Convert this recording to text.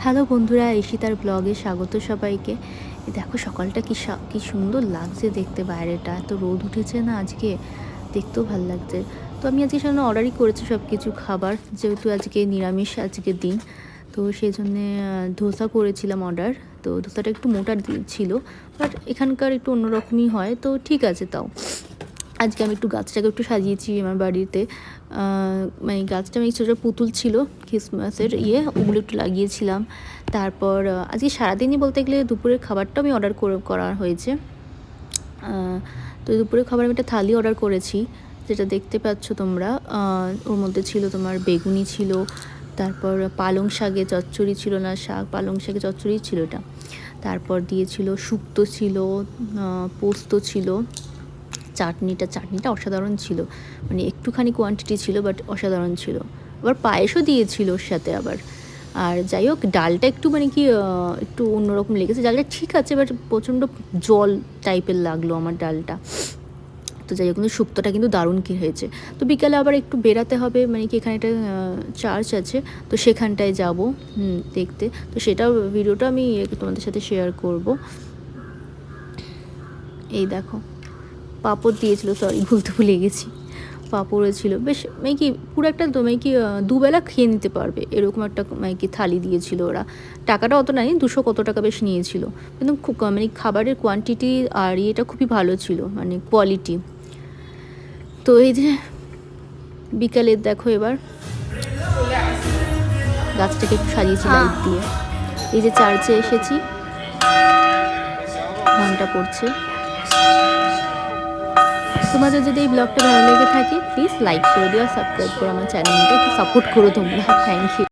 Hello বন্ধুরা, ঈশিতার ব্লগে স্বাগত সবাইকে। দেখো সকালটা কি সুন্দর লাগছে দেখতে, বাইরেটা এত রোদ উঠেছে না আজকে, দেখতেও ভালো লাগছে। তো আমি আজকে সামনে অর্ডারই করেছি সব কিছু খাবার, যেহেতু আজকে নিরামিষ আজকের দিন। তো সেই জন্যে ধোসা করেছিলাম অর্ডার। তো ধোসাটা একটু মোটা ছিল, বাট এখানকার একটু অন্যরকমই হয়, তো ঠিক আছে। তাও আজকে আমি একটু গাছটাকে একটু সাজিয়েছি আমার বাড়িতে। মানে গাছটা আমি ছোটো পুতুল ছিল ক্রিসমাসের ওগুলো একটু লাগিয়েছিলাম। তারপর আজকে সারাদিনই বলতে গেলে দুপুরের খাবারটাও আমি অর্ডার করা হয়েছে। তো দুপুরের খাবার আমি একটা থালি অর্ডার করেছি, যেটা দেখতে পাচ্ছ তোমরা। ওর মধ্যে ছিল তোমার বেগুনি ছিল, তারপর পালং শাকে চচ্চড়ি ছিল, না শাক পালং শাকে চচ্চড়ি ছিল এটা। তারপর দিয়েছিল শুক্তো ছিল, পোস্ত ছিল, চাটনিটা অসাধারণ ছিল, মানে একটুখানি কোয়ান্টিটি ছিল বাট অসাধারণ ছিল। আবার পায়েসও দিয়েছিল ওর সাথে আবার। আর যাই হোক, ডালটা একটু মানে কি একটু অন্যরকম লেগেছে। ডালটা ঠিক আছে, বাট প্রচণ্ড জল টাইপের লাগলো আমার ডালটা। তো যাই হোক, কিন্তু শুক্তোটা কিন্তু দারুণ কি হয়েছে। তো বিকালে আবার একটু বেরাতে হবে, মানে কি এখানে একটা চার্চ আছে, তো সেখানটায় যাব দেখতে। তো সেটাও ভিডিওটা আমি তোমাদের সাথে শেয়ার করব। এই দেখো, পাঁপড় দিয়েছিল, সরি বলতে ভুলে গেছি, পাঁপড়ও ছিল বেশ। মানে কি পুরো একটা তো মানে কি দুবেলা খেয়ে নিতে পারবে এরকম একটা মানে কি থালি দিয়েছিল ওরা। টাকাটা অত নাই, 200 কত টাকা বেশ নিয়েছিল, কিন্তু খুব মানে খাবারের কোয়ান্টিটি আর ইয়েটা খুবই ভালো ছিল, মানে কোয়ালিটি। তো এই যে বিকালে দেখো, এবার গাছটাকে একটু সাজিয়েছি লাইট দিয়ে। এই যে চার্চে এসেছি, ঘন্টা পড়ছে। তোমাদের যদি এই ব্লগটা ভালো লেগে থাকে, প্লিজ লাইক করে দিও আর সাবস্ক্রাইব করো আমার চ্যানেলটা, একটু সাপোর্ট করো তোমরা। Thank you.